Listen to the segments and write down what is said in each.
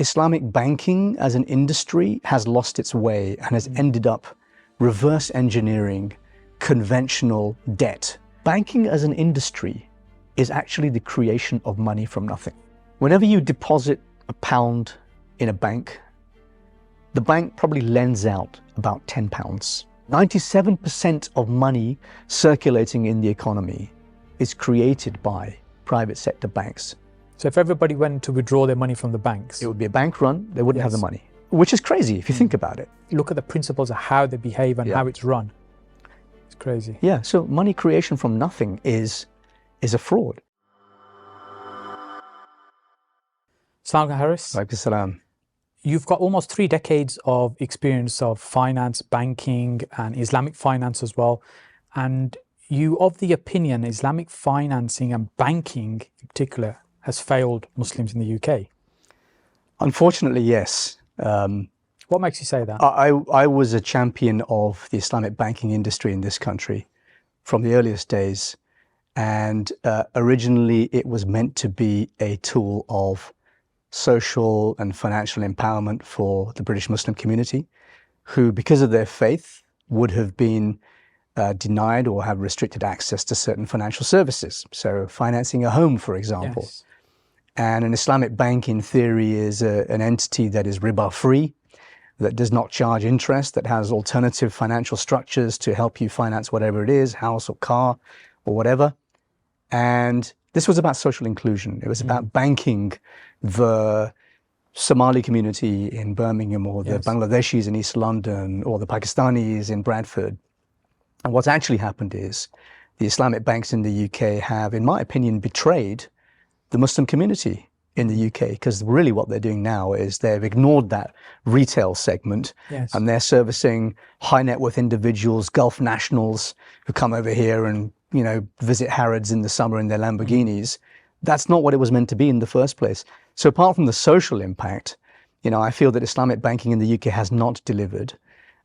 Islamic banking as an industry has lost its way and has ended up reverse engineering conventional debt. Banking as an industry is actually the creation of money from nothing. Whenever you deposit £1 in a bank, the bank probably lends out about £10. 97% of money circulating in the economy is created by private sector banks. So if everybody went to withdraw their money from the banks, it would be a bank run, they wouldn't have the money, which is crazy if you think about it. Look at the principles of how they behave and how it's run. It's crazy. Yeah, so money creation from nothing is a fraud. Assalamu alaikum, Harris. Walaikum salam. You've got almost 3 decades of experience of finance, banking, and Islamic finance as well. And you of the opinion Islamic financing and banking in particular has failed Muslims in the UK? Unfortunately, yes. What makes you say that? I was a champion of the Islamic banking industry in this country from the earliest days. And originally it was meant to be a tool of social and financial empowerment for the British Muslim community, who, because of their faith, would have been denied or have restricted access to certain financial services. So financing a home, for example. Yes. And an Islamic bank, in theory, is an entity that is riba free, that does not charge interest, that has alternative financial structures to help you finance whatever it is, house or car or whatever. And this was about social inclusion. It was about banking the Somali community in Birmingham, or the Bangladeshis in East London, or the Pakistanis in Bradford. And what's actually happened is the Islamic banks in the UK have, in my opinion, betrayed the Muslim community in the UK, because really what they're doing now is they've ignored that retail segment, and they're servicing high net worth individuals, Gulf nationals who come over here and, you know, visit Harrods in the summer in their Lamborghinis. That's not what it was meant to be in the first place. So apart from the social impact, you know, I feel that Islamic banking in the UK has not delivered.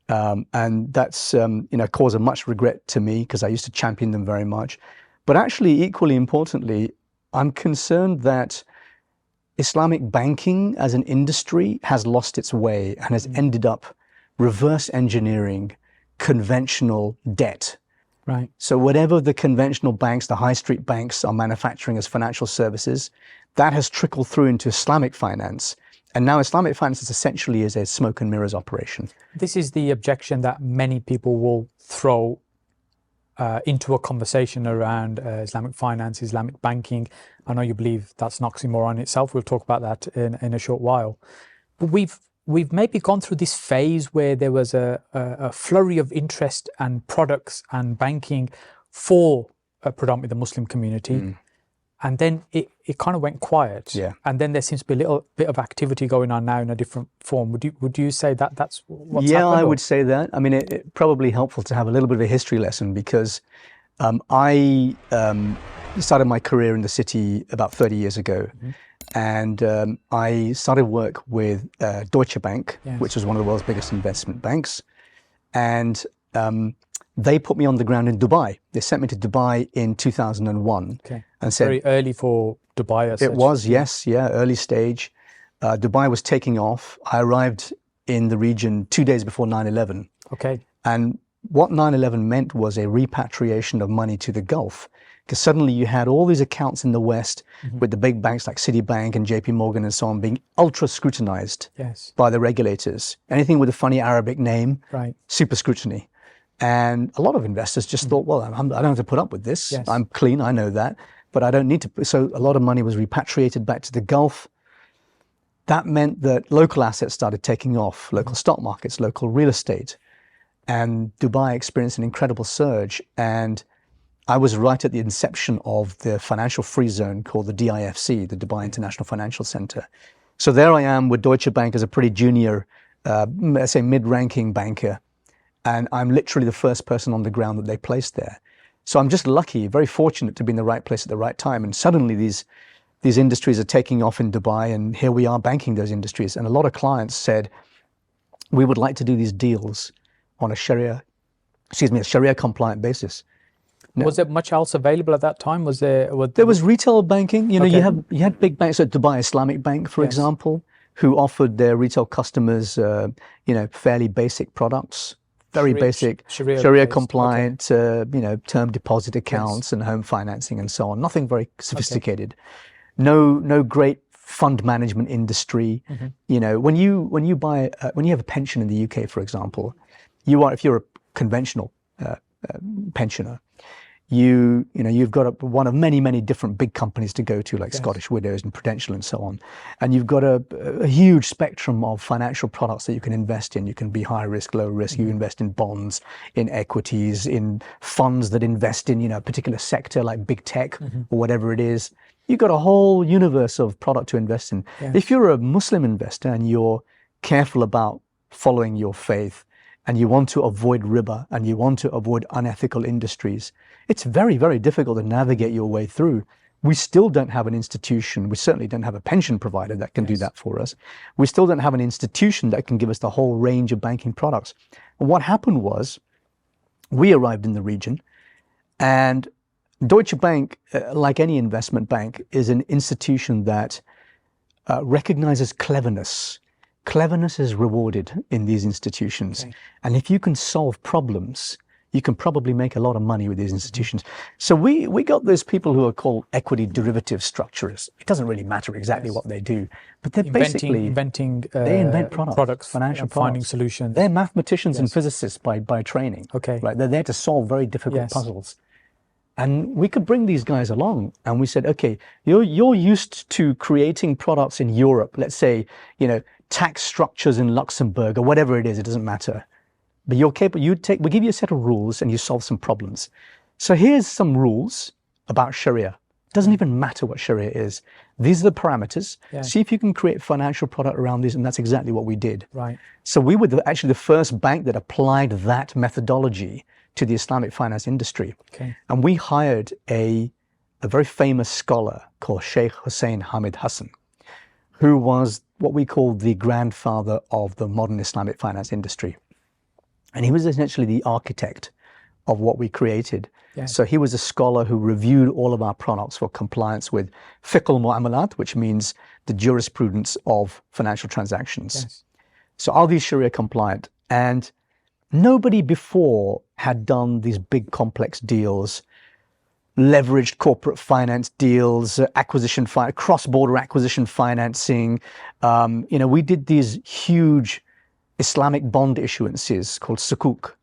And that's, you know, cause of much regret to me, because I used to champion them very much. But actually, equally importantly, I'm concerned that Islamic banking as an industry has lost its way and has ended up reverse engineering conventional debt. Right. So whatever the conventional banks, the high street banks, are manufacturing as financial services, that has trickled through into Islamic finance. And now Islamic finance is essentially a smoke and mirrors operation. This is the objection that many people will throw into a conversation around Islamic finance, Islamic banking. I know you believe that's an oxymoron itself. We'll talk about that in a short while. But we've maybe gone through this phase where there was a flurry of interest and products and banking for predominantly the Muslim community. And then it kind of went quiet. And then there seems to be a little bit of activity going on now in a different form. Would you say that that's what's happened? Yeah, I would say that. I mean, it's probably helpful to have a little bit of a history lesson, because I started my career in the city about 30 years ago. And I started work with Deutsche Bank, which was one of the world's biggest investment banks. And they put me on the ground in Dubai. They sent me to Dubai in 2001. And said, very early for Dubai as such. It was, yes, early stage. Dubai was taking off. I arrived in the region 2 days before 9/11. And what 9/11 meant was a repatriation of money to the Gulf, because suddenly you had all these accounts in the West with the big banks like Citibank and JP Morgan and so on being ultra scrutinized by the regulators. Anything with a funny Arabic name, super scrutiny. And a lot of investors just thought, well, I don't have to put up with this. I'm clean, I know that, but I don't need to. So a lot of money was repatriated back to the Gulf. That meant that local assets started taking off, local stock markets, local real estate. And Dubai experienced an incredible surge. And I was right at the inception of the financial free zone called the DIFC, the Dubai International Financial Center. So there I am with Deutsche Bank as a pretty junior, let's say mid-ranking banker. And I'm literally the first person on the ground that they placed there. So I'm just lucky, very fortunate to be in the right place at the right time. And suddenly these industries are taking off in Dubai, and here we are banking those industries. And a lot of clients said, we would like to do these deals on a Sharia-compliant basis. Now, was there much else available at that time? There was retail banking. You know, you had big banks like Dubai Islamic Bank, for example, who offered their retail customers, fairly basic products, very basic Sharia compliant, term deposit accounts and home financing and so on. Nothing very sophisticated. No great fund management industry. When you have a pension in the UK, for example, if you're a conventional pensioner, you've got one of many different big companies to go to, like Scottish Widows and Prudential and so on, and you've got a huge spectrum of financial products that you can invest in. You can be high risk, low risk. You invest in bonds, in equities, in funds that invest in a particular sector like big tech or whatever it is. You've got a whole universe of product to invest in. If you're a Muslim investor and you're careful about following your faith, and you want to avoid riba, and you want to avoid unethical industries, it's very, very difficult to navigate your way through. We still don't have an institution. We certainly don't have a pension provider that can do that for us. We still don't have an institution that can give us the whole range of banking products. And what happened was, we arrived in the region, and Deutsche Bank, like any investment bank, is an institution that recognizes cleverness. Cleverness is rewarded in these institutions. And if you can solve problems, you can probably make a lot of money with these institutions. So we got those people who are called equity derivative structurers. It doesn't really matter exactly what they do, but they're inventing they invent products, financial finding solutions. They're mathematicians and physicists by training. Right? They're there to solve very difficult puzzles. And we could bring these guys along, and we said, okay, you're used to creating products in Europe, let's say, tax structures in Luxembourg or whatever it is, it doesn't matter. But you're capable, we give you a set of rules and you solve some problems. So here's some rules about Sharia. It doesn't even matter what Sharia is. These are the parameters. See if you can create a financial product around these, and that's exactly what we did. So we were actually the first bank that applied that methodology to the Islamic finance industry. And we hired a very famous scholar called Sheikh Hussain Hamid Hassan, who was what we call the grandfather of the modern Islamic finance industry. And he was essentially the architect of what we created. So he was a scholar who reviewed all of our products for compliance with fiqh al-mu'amalat, which means the jurisprudence of financial transactions. So are these Sharia compliant? And nobody before had done these big complex deals, leveraged corporate finance deals, cross-border acquisition financing. We did these huge Islamic bond issuances called sukuk.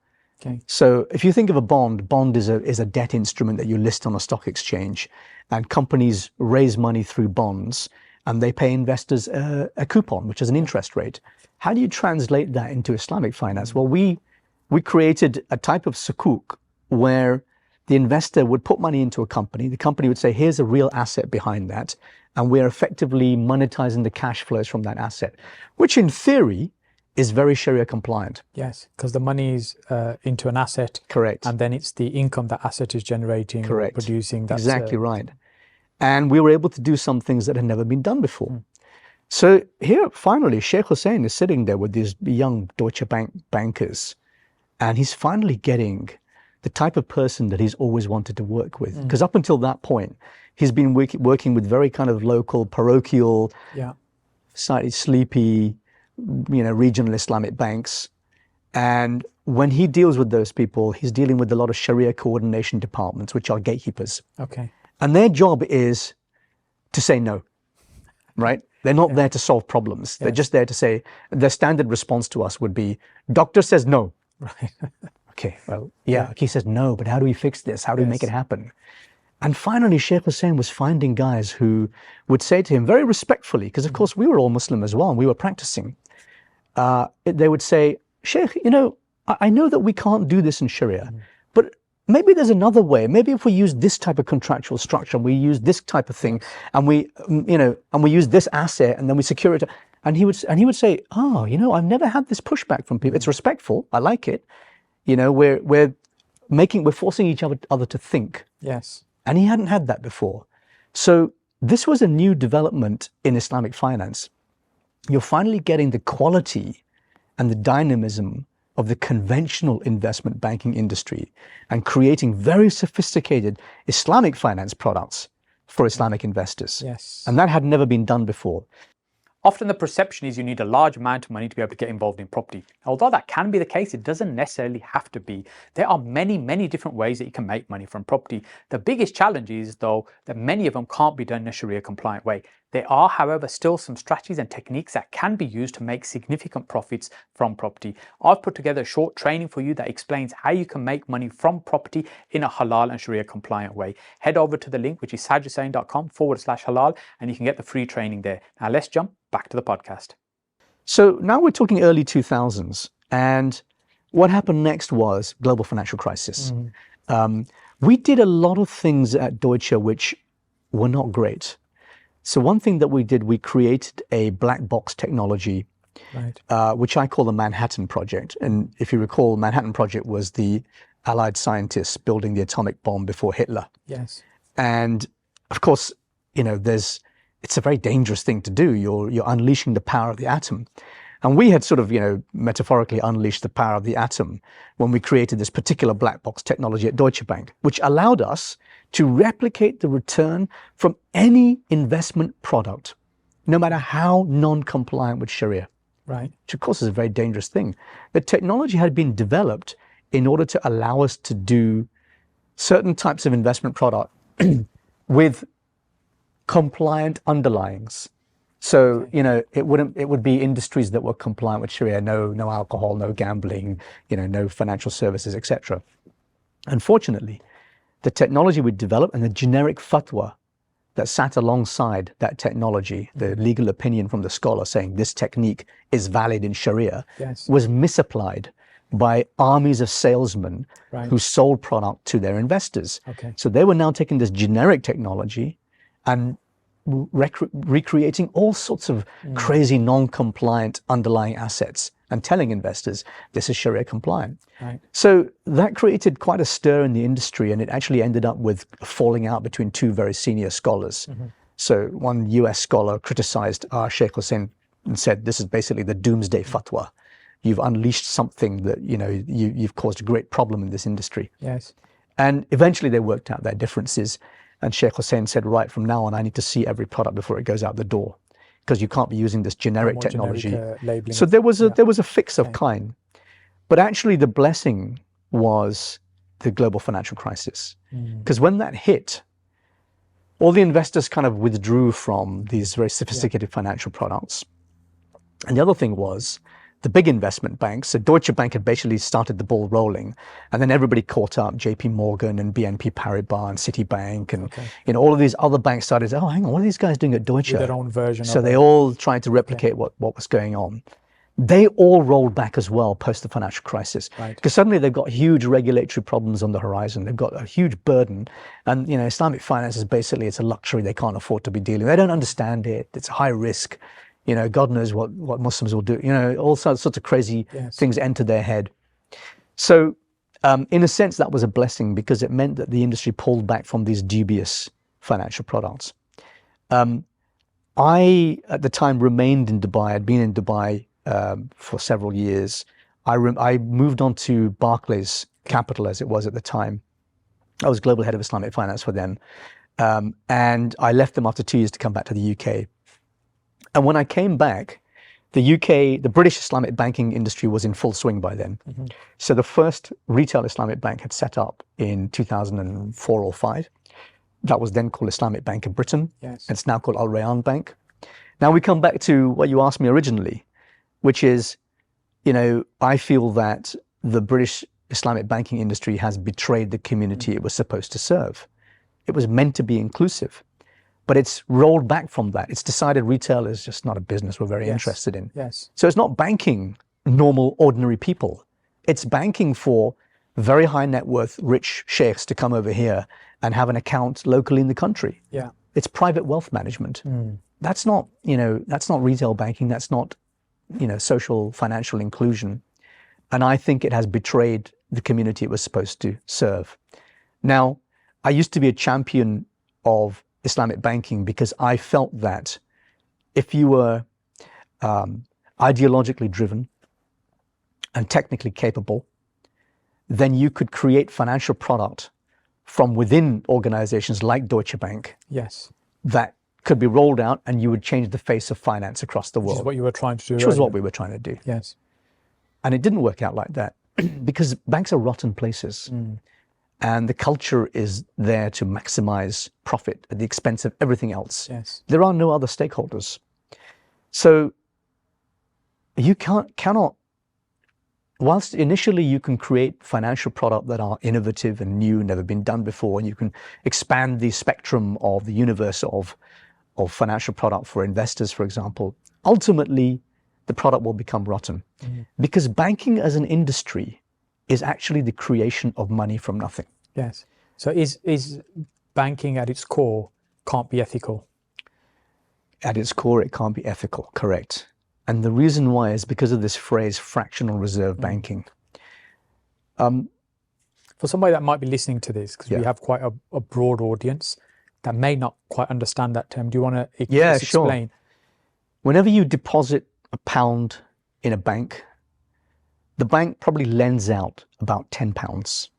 So if you think of a bond is a debt instrument that you list on a stock exchange, and companies raise money through bonds, and they pay investors a coupon, which is an interest rate. How do you translate that into Islamic finance? Well, we created a type of sukuk where the investor would put money into a company. The company would say, here's a real asset behind that, and we're effectively monetizing the cash flows from that asset, which in theory is very Sharia compliant. Because the money is into an asset. And then it's the income that asset is generating or producing. That's exactly right. And we were able to do some things that had never been done before. So here, finally, Sheikh Hussain is sitting there with these young Deutsche Bank bankers, and he's finally getting the type of person that he's always wanted to work with. Because up until that point, he's been working with very kind of local, parochial, slightly sleepy, regional Islamic banks. And when he deals with those people, he's dealing with a lot of Sharia coordination departments, which are gatekeepers. And their job is to say no, right? They're not there to solve problems. They're just there to say, their standard response to us would be, doctor says no. Okay, well, he says no, but how do we fix this? How do we make it happen? And finally, Sheikh Hussain was finding guys who would say to him very respectfully, because of course we were all Muslim as well, and we were practicing. They would say, Sheikh, I know that we can't do this in Sharia, but maybe there's another way. Maybe if we use this type of contractual structure, we use this type of thing, and we use this asset, and then we secure it. And he would say, I've never had this pushback from people. It's respectful. I like it. We're forcing each other to think. And he hadn't had that before. So this was a new development in Islamic finance. You're finally getting the quality and the dynamism of the conventional investment banking industry and creating very sophisticated Islamic finance products for Islamic investors. And that had never been done before. Often the perception is you need a large amount of money to be able to get involved in property. Although that can be the case, it doesn't necessarily have to be. There are many, many different ways that you can make money from property. The biggest challenge is, though, that many of them can't be done in a Sharia compliant way. There are, however, still some strategies and techniques that can be used to make significant profits from property. I've put together a short training for you that explains how you can make money from property in a halal and Sharia compliant way. Head over to the link, which is sajhussain.com/halal, and you can get the free training there. Now let's jump back to the podcast. So now we're talking early 2000s, and what happened next was global financial crisis. We did a lot of things at Deutsche which were not great. So one thing that we did, we created a black box technology, which I call the Manhattan Project. And if you recall, Manhattan Project was the Allied scientists building the atomic bomb before Hitler. Yes. And of course, it's a very dangerous thing to do. You're unleashing the power of the atom. And we had sort of, metaphorically unleashed the power of the atom when we created this particular black box technology at Deutsche Bank, which allowed us to replicate the return from any investment product, no matter how non-compliant with Sharia. Right. Which of course is a very dangerous thing. The technology had been developed in order to allow us to do certain types of investment product with compliant underlyings. So, it would be industries that were compliant with Sharia, no alcohol, no gambling, no financial services, etc. Unfortunately, the technology we developed and the generic fatwa that sat alongside that technology, the legal opinion from the scholar saying this technique is valid in Sharia, was misapplied by armies of salesmen who sold product to their investors. So they were now taking this generic technology and recreating all sorts of crazy non-compliant underlying assets and telling investors this is Sharia compliant. So that created quite a stir in the industry, and it actually ended up with a falling out between two very senior scholars. So one US scholar criticized our Sheikh Hussain and said, this is basically the doomsday fatwa. You've unleashed something that, you've caused a great problem in this industry. Yes. And eventually they worked out their differences. And Sheikh Hussain said, right, from now on, I need to see every product before it goes out the door, because you can't be using this generic technology. So there was a fix of kind. But actually the blessing was the global financial crisis. Because when that hit, all the investors kind of withdrew from these very sophisticated financial products. And the other thing was, the big investment banks, so Deutsche Bank had basically started the ball rolling, and then everybody caught up, JP Morgan and BNP Paribas and Citibank, and all of these other banks started, oh, hang on, what are these guys doing at Deutsche? With their own version so of they it. all tried to replicate what was going on. They all rolled back as well post the financial crisis, because suddenly they've got huge regulatory problems on the horizon. They've got a huge burden, and Islamic finance is basically, it's a luxury they can't afford to be dealing with. They don't understand it. It's high risk. God knows what Muslims will do. All sorts of crazy things enter their head. So in a sense, that was a blessing, because it meant that the industry pulled back from these dubious financial products. I, at the time, remained in Dubai. I'd been in Dubai for several years. I moved on to Barclays Capital, as it was at the time. I was global head of Islamic finance for them. And I left them after 2 years to come back to the UK. And when I came back, the British Islamic banking industry was in full swing by then. So the first retail Islamic bank had set up in 2004 or 5. That was then called Islamic Bank of Britain. It's now called Al Rayyan Bank. Now we come back to what you asked me originally, which is, I feel that the British Islamic banking industry has betrayed the community it was supposed to serve. It was meant to be inclusive. But it's rolled back from that. It's decided retail is just not a business we're very interested in. So it's not banking normal, ordinary people. It's banking for very high net worth, rich sheikhs to come over here and have an account locally in the country. It's private wealth management. That's not, that's not retail banking. That's not, social financial inclusion. And I think it has betrayed the community it was supposed to serve. Now, I used to be a champion of Islamic banking because I felt that if you were ideologically driven and technically capable, then you could create financial product from within organizations like Deutsche Bank that could be rolled out and you would change the face of finance across the world. Which is what you were trying to do. Which was what we were trying to do. Yes. And it didn't work out like that because banks are rotten places. And the culture is there to maximize profit at the expense of everything else. Yes. There are no other stakeholders. So you cannot, whilst initially you can create financial products that are innovative and new, never been done before, and you can expand the spectrum of the universe of financial product for investors, for example, ultimately the product will become rotten. Because banking as an industry is actually the creation of money from nothing. Yes. So is banking at its core can't be ethical? At its core, it can't be ethical, correct. And the reason why is because of this phrase, fractional reserve banking. For somebody that might be listening to this, because we have quite a broad audience that may not quite understand that term, do you want to explain? Sure. Whenever you deposit £1 in a bank, the bank probably lends out about £10.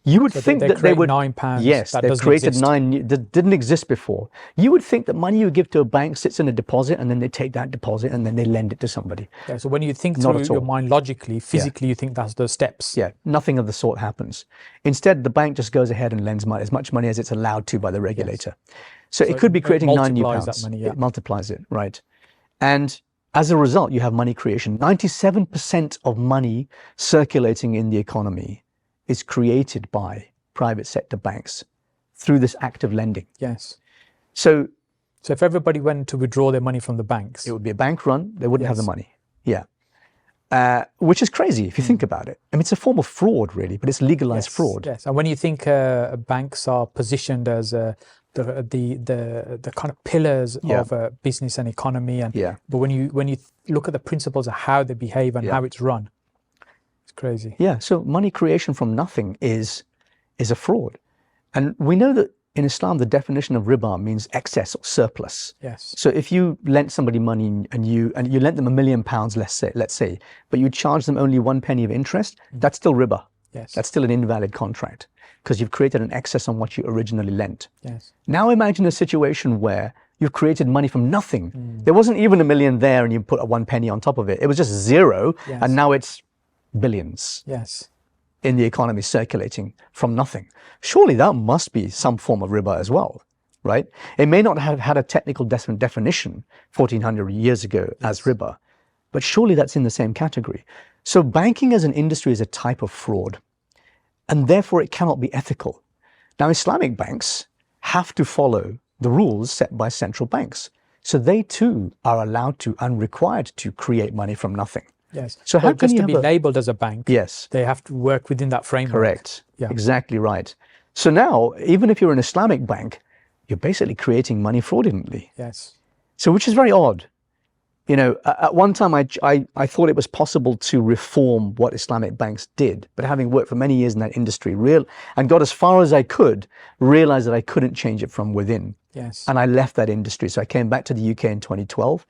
You would think that they would £9. Yes, that they've created exist. That didn't exist before. You would think that money you give to a bank sits in a deposit, and then they take that deposit and then they lend it to somebody. Yeah, so when you think through your mind logically, physically, you think that's the steps. Yeah, nothing of the sort happens. Instead, the bank just goes ahead and lends as much money as it's allowed to by the regulator. So it could be creating £9 new. That money, It multiplies it, right? And as a result, you have money creation. 97% of money circulating in the economy is created by private sector banks through this act of lending. Yes. So if everybody went to withdraw their money from the banks, it would be a bank run. They wouldn't have the money. Yeah. Which is crazy if you think about it. I mean, it's a form of fraud, really, but it's legalized fraud. Yes. And when you think banks are positioned as the kind of pillars of business and economy, but when you look at the principles of how they behave and how it's run, it's crazy. Yeah. So money creation from nothing is a fraud, and we know that in Islam the definition of riba means excess or surplus. Yes. So if you lent somebody money and you lent them £1 million, let's say, but you charge them only 1 penny of interest, that's still riba. Yes. That's still an invalid contract because you've created an excess on what you originally lent. Yes. Now imagine a situation where you've created money from nothing. There wasn't even £1 million there and you put a 1 penny on top of it. It was just zero, and now it's billions. Yes. In the economy circulating from nothing. Surely that must be some form of riba as well, right? It may not have had a technical definition 1400 years ago as riba, but surely that's in the same category. So banking as an industry is a type of fraud, and therefore it cannot be ethical. Now, Islamic banks have to follow the rules set by central banks. So they too are allowed to and required to create money from nothing. Yes. So how can just you to be labeled as a bank, yes, they have to work within that framework. Correct. Yeah. Exactly right. So now, even if you're an Islamic bank, you're basically creating money fraudulently. Yes. So which is very odd. You know, at one time I thought it was possible to reform what Islamic banks did, but having worked for many years in that industry, and got as far as I could, realized that I couldn't change it from within. Yes. And I left that industry. So I came back to the UK in 2012.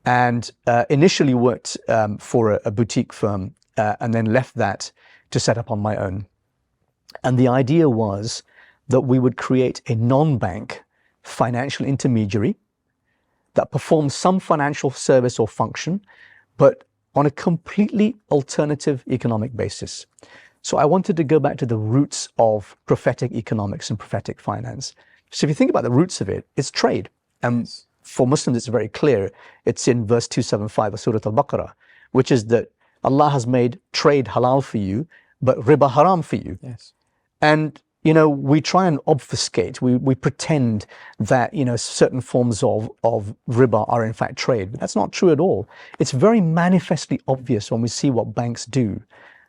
And initially worked for a boutique firm and then left that to set up on my own. And the idea was that we would create a non-bank financial intermediary that performs some financial service or function, but on a completely alternative economic basis. So I wanted to go back to the roots of prophetic economics and prophetic finance. So if you think about the roots of it, it's trade. Yes. For Muslims, it's very clear. It's in verse 275 of Surah Al-Baqarah, which is that Allah has made trade halal for you, but riba haram for you. Yes. And, you know, we try and obfuscate. We pretend that, you know, certain forms of riba are in fact trade. But that's not true at all. It's very manifestly obvious when we see what banks do,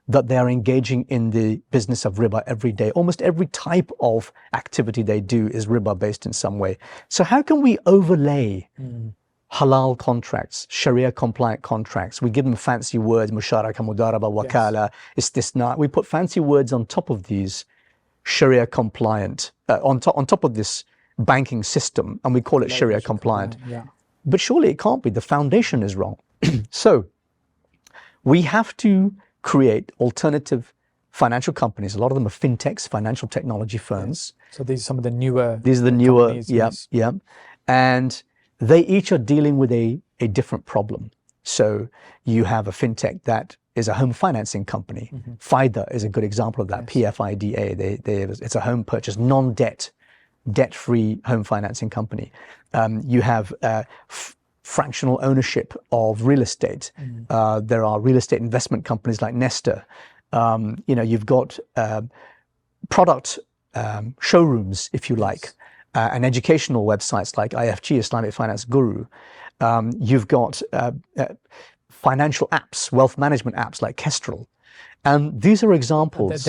that they are engaging in the business of riba every day. Almost every type of activity they do is riba based in some way. So how can we overlay halal contracts, Sharia compliant contracts? We give them fancy words, musharaka, mudaraba, wakala, istisna. We put fancy words on top of these Sharia compliant, on top of this banking system, and we call it Sharia compliant. Yeah. But surely it can't be. The foundation is wrong. So we have to create alternative financial companies. A lot of them are fintechs, financial technology firms. So these are some of the newer. These are the newer, yeah. And they each are dealing with a different problem. So you have a fintech that is a home financing company. FIDA is a good example of that, PFIDA. It's a home purchase, debt-free home financing company. You have fractional ownership of real estate. There are real estate investment companies like Nesta. You've got product showrooms, if you like, and educational websites like IFG, Islamic Finance Guru. You've got financial apps, wealth management apps like Kestrel. And these are examples.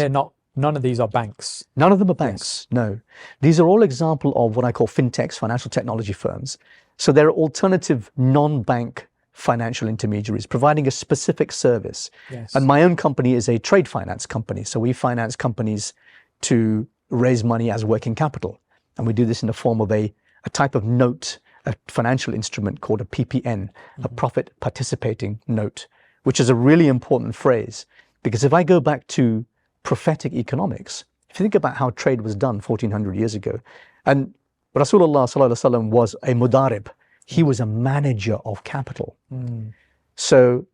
None of these are banks. None of them are banks, no. These are all examples of what I call fintechs, financial technology firms. So they're alternative non-bank financial intermediaries providing a specific service. And my own company is a trade finance company. So we finance companies to raise money as working capital. And we do this in the form of a type of note, a financial instrument called a PPN, a profit participating note, which is a really important phrase. Because if I go back to prophetic economics, if you think about how trade was done 1400 years ago, and Rasulullah sallallahu alaihi wasallam was a mudarib, he was a manager of capital. So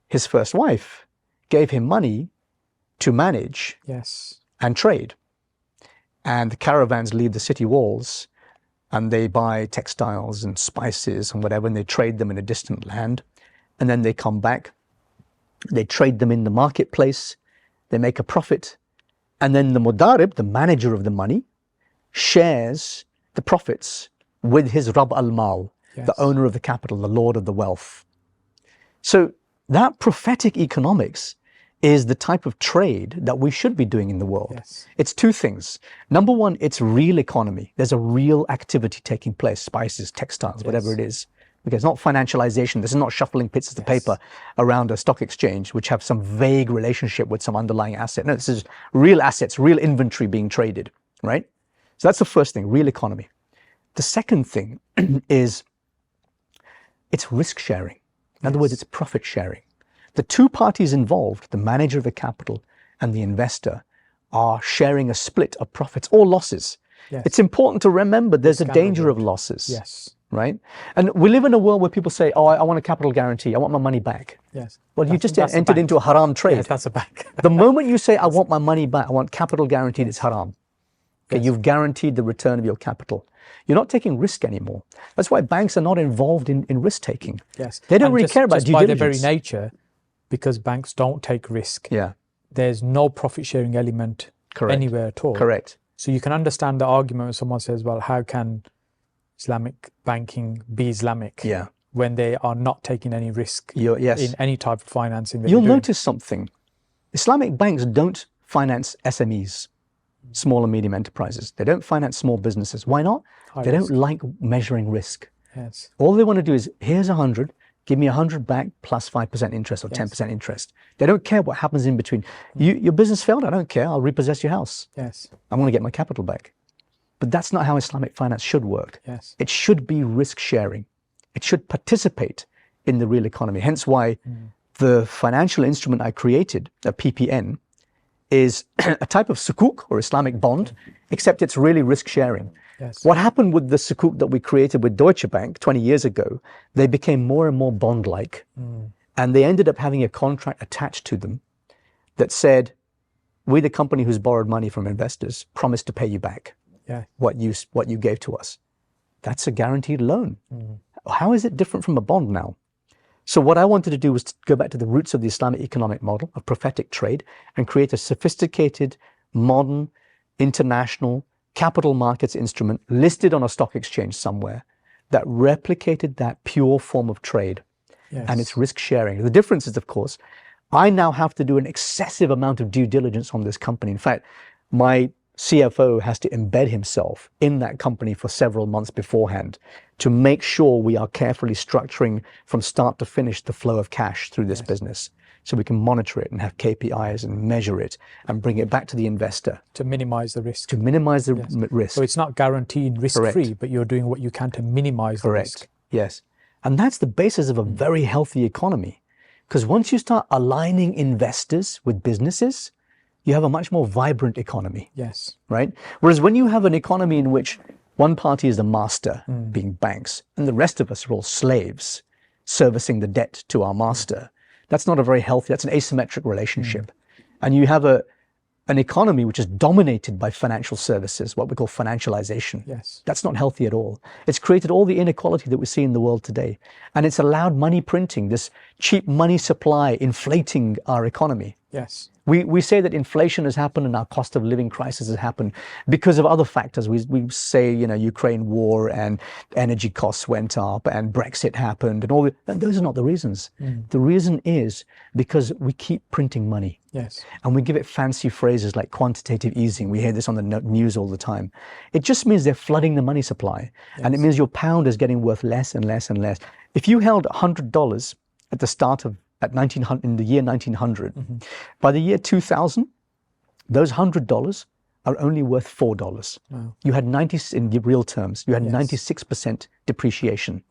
his first wife gave him money to manage and trade. And the caravans leave the city walls and they buy textiles and spices and whatever, and they trade them in a distant land. And then they come back, they trade them in the marketplace, they make a profit. And then the mudarib, the manager of the money, shares the profits with his Rab al-Mal, the owner of the capital, the lord of the wealth. So that prophetic economics is the type of trade that we should be doing in the world. It's two things. Number one, it's real economy. There's a real activity taking place, spices, textiles, whatever it is. Okay, it's not financialization. This is not shuffling pieces of paper around a stock exchange, which have some vague relationship with some underlying asset. No, this is real assets, real inventory being traded, right? So that's the first thing, real economy. The second thing is it's risk sharing. In other words, it's profit sharing. The two parties involved, the manager of the capital and the investor, are sharing a split of profits or losses. It's important to remember there's a danger of losses. Right? And we live in a world where people say, oh, I want a capital guarantee. I want my money back. Well, you just entered into a haram trade. That's a bank. The moment you say, I want my money back, I want capital guaranteed, it's haram. Okay, you've guaranteed the return of your capital. You're not taking risk anymore. That's why banks are not involved in risk taking. They don't really care about due diligence. By their very nature, because banks don't take risk. There's no profit sharing element anywhere at all. So you can understand the argument when someone says, well, how can Islamic banking be Islamic when they are not taking any risk in any type of financing? You'll notice something. Islamic banks don't finance SMEs, small and medium enterprises. They don't finance small businesses. Why not? They don't like measuring risk. All they want to do is, here's 100, give me 100 back plus 5% interest or 10% interest. They don't care what happens in between. Your business failed, I don't care, I'll repossess your house. I want to get my capital back. But that's not how Islamic finance should work. It should be risk sharing. It should participate in the real economy. Hence why the financial instrument I created, a PPN, is a type of sukuk or Islamic bond, except it's really risk sharing. What happened with the sukuk that we created with Deutsche Bank 20 years ago, they became more and more bond-like. And they ended up having a contract attached to them that said, we, the company who's borrowed money from investors, promise to pay you back what you gave to us. That's a guaranteed loan. How is it different from a bond now? So what I wanted to do was to go back to the roots of the Islamic economic model of prophetic trade and create a sophisticated, modern, international capital markets instrument listed on a stock exchange somewhere that replicated that pure form of trade. And it's risk sharing. The difference is, of course, I now have to do an excessive amount of due diligence on this company. In fact, my CFO has to embed himself in that company for several months beforehand to make sure we are carefully structuring from start to finish the flow of cash through this business, so we can monitor it and have KPIs and measure it and bring it back to the investor. To minimize the risk. To minimize the risk. So it's not guaranteed risk-free, but you're doing what you can to minimize the risk. Yes. And that's the basis of a very healthy economy. Because once you start aligning investors with businesses, you have a much more vibrant economy. Right? Whereas when you have an economy in which One party is the master, being banks, and the rest of us are all slaves, servicing the debt to our master. That's not a very healthy, that's an asymmetric relationship. And you have an economy which is dominated by financial services, what we call financialization. Yes. That's not healthy at all. It's created all the inequality that we see in the world today. And it's allowed money printing, this cheap money supply, inflating our economy. Yes. We say that inflation has happened and our cost of living crisis has happened because of other factors. We say, Ukraine war and energy costs went up and Brexit happened and all. And those are not the reasons. The reason is because we keep printing money. Yes. And we give it fancy phrases like quantitative easing. We hear this on the news all the time. It just means they're flooding the money supply. Yes. And it means your pound is getting worth less and less and less. If you held $100 at the start of in the year 1900, by the year 2000, those $100 are only worth $4. Wow. You had in real terms, you had Yes. 96% depreciation.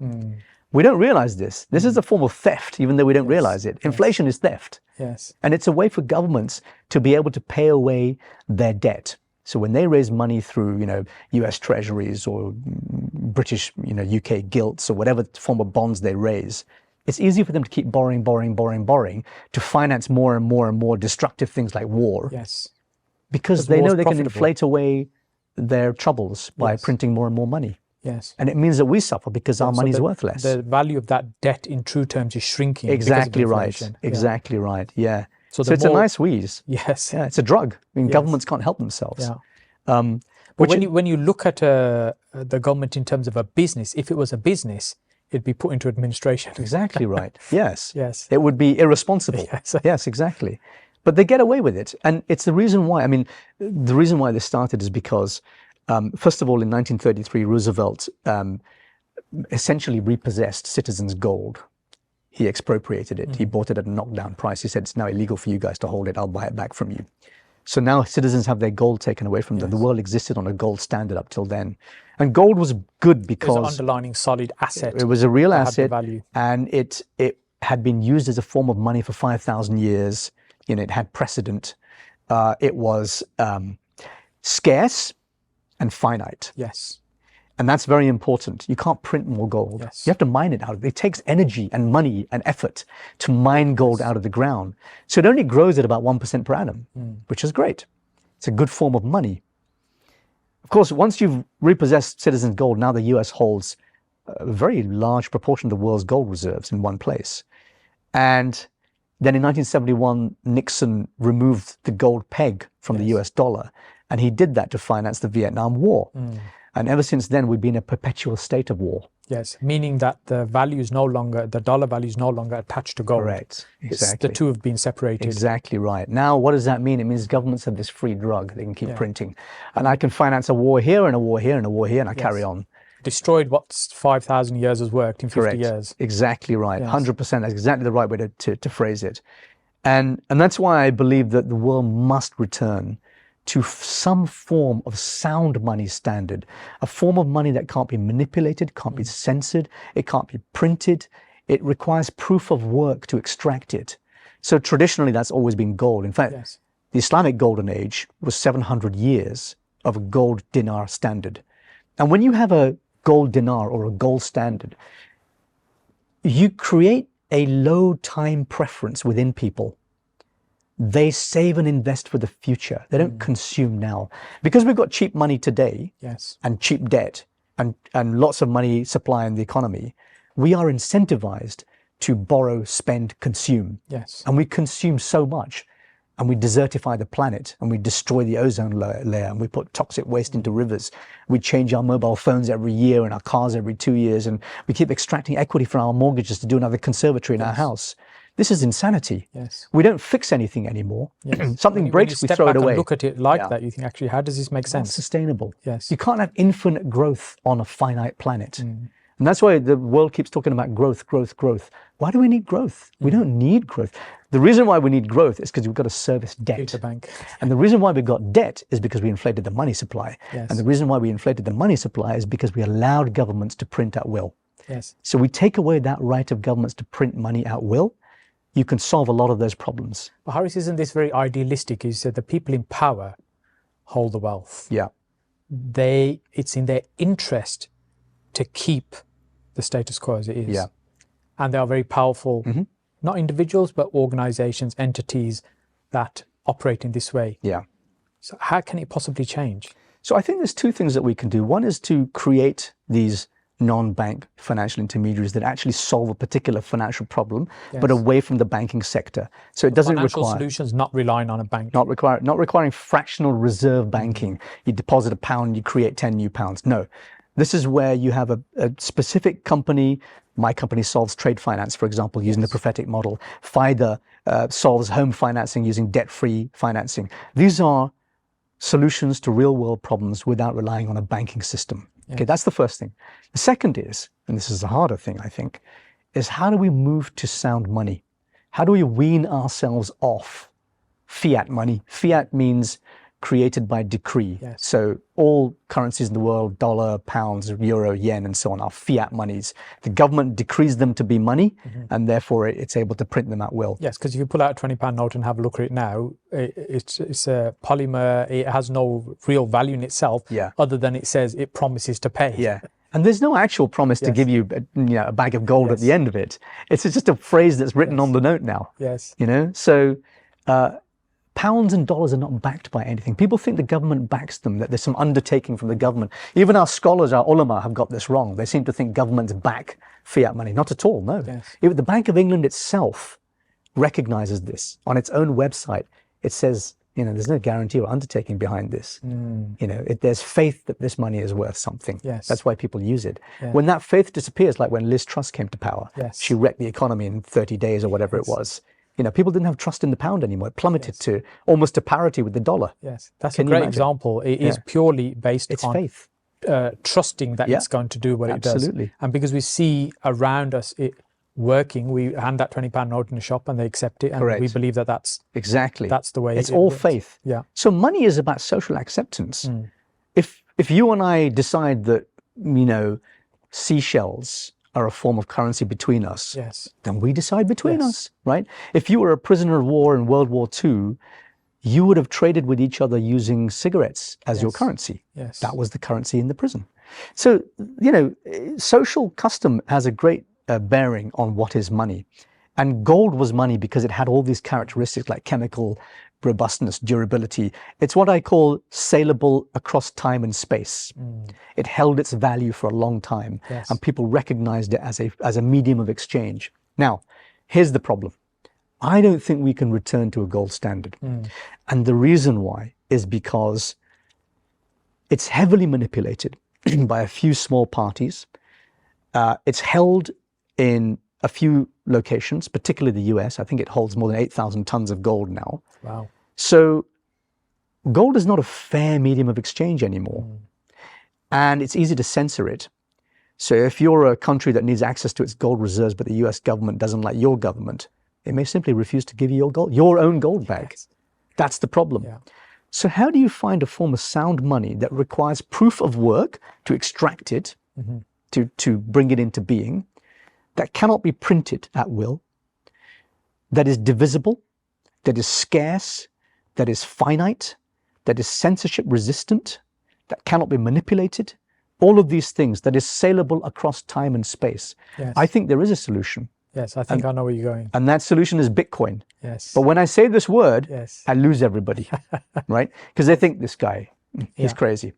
We don't realize this. This is a form of theft, even though we don't realize it. Inflation is theft. Yes. And it's a way for governments to be able to pay away their debt. So when they raise money through, US treasuries or British, UK gilts or whatever form of bonds they raise, it's easy for them to keep borrowing to finance more and more and more destructive things like war. Yes. Because they know they can inflate away their troubles by printing more and more money. Yes. And it means that we suffer because our money is worth less. The value of that debt in true terms is shrinking. Exactly because of right. inflation. Exactly right. Yeah. So the it's a nice wheeze. Yes. Yeah, it's a drug. I mean, governments can't help themselves. Yeah. But when you look at the government in terms of a business, if it was a business, it'd be put into administration. Exactly right. Yes. Yes. It would be irresponsible. Yes. Yes, exactly. But they get away with it. And it's the reason why. I mean, the reason why this started is because, first of all, in 1933, Roosevelt essentially repossessed citizens' gold. He expropriated it. He bought it at a knockdown price. He said, it's now illegal for you guys to hold it. I'll buy it back from you. So now citizens have their gold taken away from them. The world existed on a gold standard up till then. And gold was good because it was an underlying solid asset. It was a real asset, value. And it had been used as a form of money for 5,000 years. It had precedent. It was scarce and finite. Yes. And that's very important. You can't print more gold. Yes. You have to mine it out. It takes energy and money and effort to mine gold out of the ground. So it only grows at about 1% per annum, which is great. It's a good form of money. Of course, once you've repossessed citizens' gold, now the US holds a very large proportion of the world's gold reserves in one place. And then in 1971, Nixon removed the gold peg from the US dollar. And he did that to finance the Vietnam War. And ever since then, we've been in a perpetual state of war. Yes, meaning that the dollar value is no longer attached to gold. Correct, exactly. The two have been separated. Exactly right. Now, what does that mean? It means governments have this free drug. They can keep printing. And I can finance a war here and a war here and a war here, and I carry on. Destroyed what's 5,000 years has worked in 50 years. Exactly right. 100%. That's exactly the right way to phrase it. And that's why I believe that the world must return to some form of sound money standard, a form of money that can't be manipulated, can't be censored, it can't be printed. It requires proof of work to extract it. So traditionally, that's always been gold. In fact, the Islamic golden age was 700 years of a gold dinar standard. And when you have a gold dinar or a gold standard, you create a low time preference within people. They save and invest for the future. They don't consume now. Because we've got cheap money today and cheap debt and lots of money supply in the economy, we are incentivized to borrow, spend, consume. Yes. And we consume so much, and we desertify the planet, and we destroy the ozone layer, and we put toxic waste into rivers. We change our mobile phones every year and our cars every 2 years, and we keep extracting equity from our mortgages to do another conservatory in our house. This is insanity. Yes. We don't fix anything anymore. Something breaks, we throw it away. Look at it like that. You think, actually, how does this make sense? It's not sustainable. Yes. You can't have infinite growth on a finite planet. And that's why the world keeps talking about growth, growth, growth. Why do we need growth? We don't need growth. The reason why we need growth is because we've got to service debt. Bank. And the reason why we got debt is because we inflated the money supply. Yes. And the reason why we inflated the money supply is because we allowed governments to print at will. Yes. So we take away that right of governments to print money at will. You can solve a lot of those problems. But Harris, isn't this very idealistic? You said the people in power hold the wealth. Yeah. it's in their interest to keep the status quo as it is. Yeah. And they are very powerful, not individuals, but organizations, entities that operate in this way. Yeah. So how can it possibly change? So I think there's two things that we can do. One is to create these non-bank financial intermediaries that actually solve a particular financial problem, but away from the banking sector. So it doesn't Financial require solutions not relying on a bank. not requiring fractional reserve banking. You deposit £1, you create 10 new pounds. No, this is where you have a specific company. My company solves trade finance, for example, using the prophetic model. FIDA solves home financing using debt-free financing. These are solutions to real-world problems without relying on a banking system. Okay, that's the first thing. The second is, and this is the harder thing, I think, is how do we move to sound money? How do we wean ourselves off fiat money? Fiat means created by decree. Yes. So all currencies in the world, dollar, pounds, euro, yen, and so on, are fiat monies. The government decrees them to be money, and therefore it's able to print them at will. Yes, because if you pull out a £20 note and have a look at it now, it's a polymer. It has no real value in itself, other than it says it promises to pay. Yeah. And there's no actual promise to give you a bag of gold at the end of it. It's just a phrase that's written on the note now. Yes. So pounds and dollars are not backed by anything. People think the government backs them, that there's some undertaking from the government. Even our scholars, our ulama, have got this wrong. They seem to think governments back fiat money. Not at all, no. Yes. Even the Bank of England itself recognizes this. On its own website, it says, there's no guarantee or undertaking behind this. There's faith that this money is worth something. Yes. That's why people use it. When that faith disappears, like when Liz Truss came to power, she wrecked the economy in 30 days or whatever it was. People didn't have trust in the pound anymore. It plummeted to almost to parity with the dollar. Yes, that's a great example. It is purely based on faith. Trusting that it's going to do what it does. Absolutely. And because we see around us it working, we hand that £20 note in the shop and they accept it. And we believe that that's the way it's all works. faith. Yeah. So money is about social acceptance. If you and I decide that, seashells are a form of currency between us, then we decide between us, right? If you were a prisoner of war in World War II, you would have traded with each other using cigarettes as your currency. Yes. That was the currency in the prison. So, social custom has a great bearing on what is money. And gold was money because it had all these characteristics like chemical robustness, durability. It's what I call saleable across time and space. It held its value for a long time, and people recognized it as a medium of exchange. Now, here's the problem. I don't think we can return to a gold standard. And the reason why is because it's heavily manipulated by a few small parties. It's held in a few locations, particularly the US. I think it holds more than 8,000 tons of gold now. Wow. So gold is not a fair medium of exchange anymore. And it's easy to censor it. So if you're a country that needs access to its gold reserves, but the US government doesn't like your government, it may simply refuse to give you your own gold back. That's the problem. So how do you find a form of sound money that requires proof of work to extract it, to bring it into being, that cannot be printed at will, that is divisible, that is scarce, that is finite, that is censorship resistant, that cannot be manipulated, all of these things, that is saleable across time and space? I think there is a solution. Yes, I think I know where you're going. And that solution is Bitcoin. Yes. But when I say this word, I lose everybody, right? Because they think this guy, he's crazy.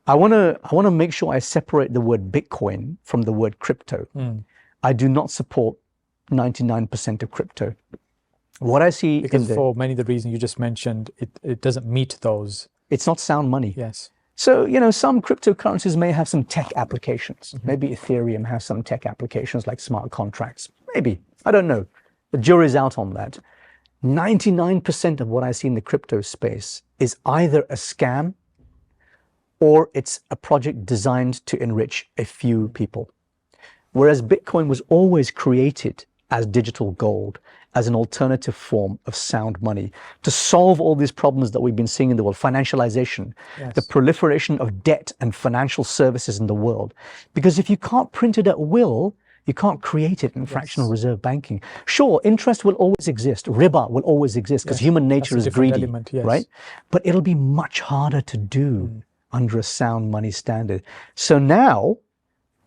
I want to make sure I separate the word Bitcoin from the word crypto. I do not support 99% of crypto. What I see because for many of the reasons you just mentioned, it doesn't meet those. It's not sound money. Yes. So, some cryptocurrencies may have some tech applications. Maybe Ethereum has some tech applications like smart contracts. Maybe. I don't know. The jury's out on that. 99% of what I see in the crypto space is either a scam or it's a project designed to enrich a few people. Whereas Bitcoin was always created as digital gold, as an alternative form of sound money to solve all these problems that we've been seeing in the world, financialization, the proliferation of debt and financial services in the world. Because if you can't print it at will, you can't create it in fractional reserve banking. Sure, interest will always exist. Riba will always exist because human nature is greedy, right? But it'll be much harder to do under a sound money standard. So now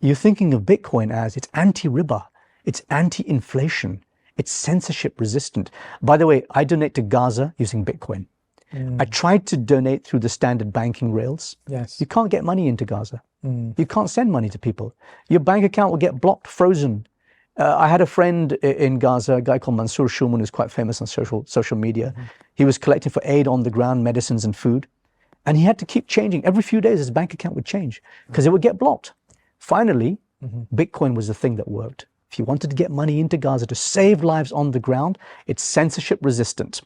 you're thinking of Bitcoin as it's anti-riba, it's anti-inflation, it's censorship resistant. By the way, I donate to Gaza using Bitcoin. I tried to donate through the standard banking rails. Yes. You can't get money into Gaza. You can't send money to people. Your bank account will get blocked, frozen. I had a friend in Gaza, a guy called Mansour Shulman, who's quite famous on social media. He was collecting for aid on the ground, medicines and food. And he had to keep changing. Every few days his bank account would change because it would get blocked. Finally, Bitcoin was the thing that worked. If you wanted to get money into Gaza to save lives on the ground, it's censorship resistant.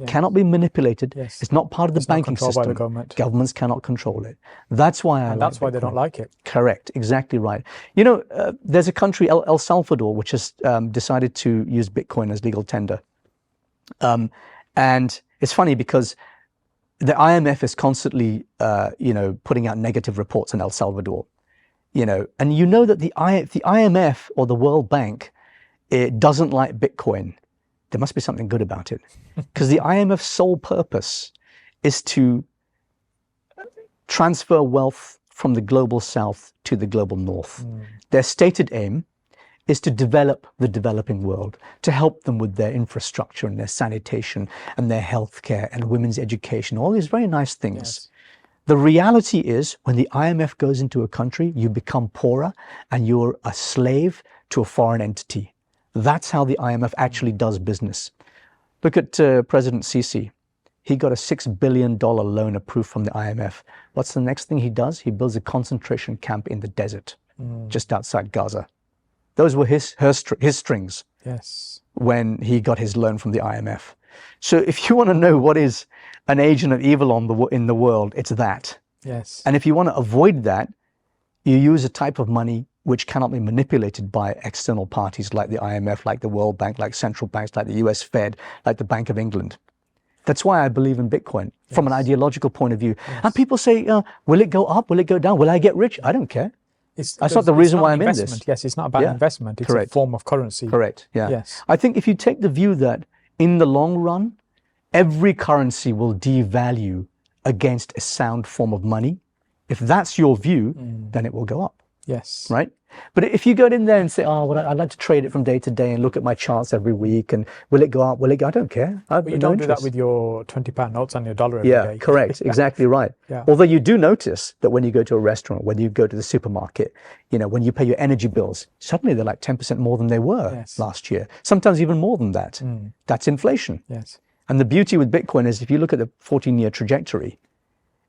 Cannot be manipulated. It's not part of the banking system. By the government. Governments cannot control it. That's why that's why they don't like it. Correct. Exactly right. You know, there's a country, El Salvador, which has decided to use Bitcoin as legal tender. And it's funny because the IMF is constantly, putting out negative reports on El Salvador. And you know that the IMF or the World Bank, it doesn't like Bitcoin. There must be something good about it, because the IMF's sole purpose is to transfer wealth from the global south to the global north. Their stated aim is to develop the developing world, to help them with their infrastructure and their sanitation and their healthcare and women's education, all these very nice things. Yes. The reality is, when the IMF goes into a country, you become poorer and you're a slave to a foreign entity. That's how the IMF actually does business. Look at President Sisi. He got a $6 billion loan approved from the IMF. What's the next thing he does? He builds a concentration camp in the desert, just outside Gaza. Those were his strings. Yes. When he got his loan from the IMF. So if you want to know what is an agent of evil in the world, it's that. Yes. And if you want to avoid that, you use a type of money which cannot be manipulated by external parties like the IMF, like the World Bank, like central banks, like the US Fed, like the Bank of England. That's why I believe in Bitcoin from an ideological point of view. And people say, will it go up? Will it go down? Will I get rich? I don't care. That's not the reason why I'm in this. Yes, it's not about investment. It's a form of currency. Correct, yeah. Yes. I think if you take the view that in the long run, every currency will devalue against a sound form of money, if that's your view, then it will go up. Yes. Right? But if you go in there and say, oh, well, I'd like to trade it from day to day and look at my charts every week and will it go up? Will it go? I don't care. But you don't do that with your £20 notes and your dollar every day. Yeah, correct. Exactly right. Although you do notice that when you go to a restaurant, when you go to the supermarket, when you pay your energy bills, suddenly they're like 10% more than they were last year. Sometimes even more than that. That's inflation. Yes. And the beauty with Bitcoin is if you look at the 14-year trajectory,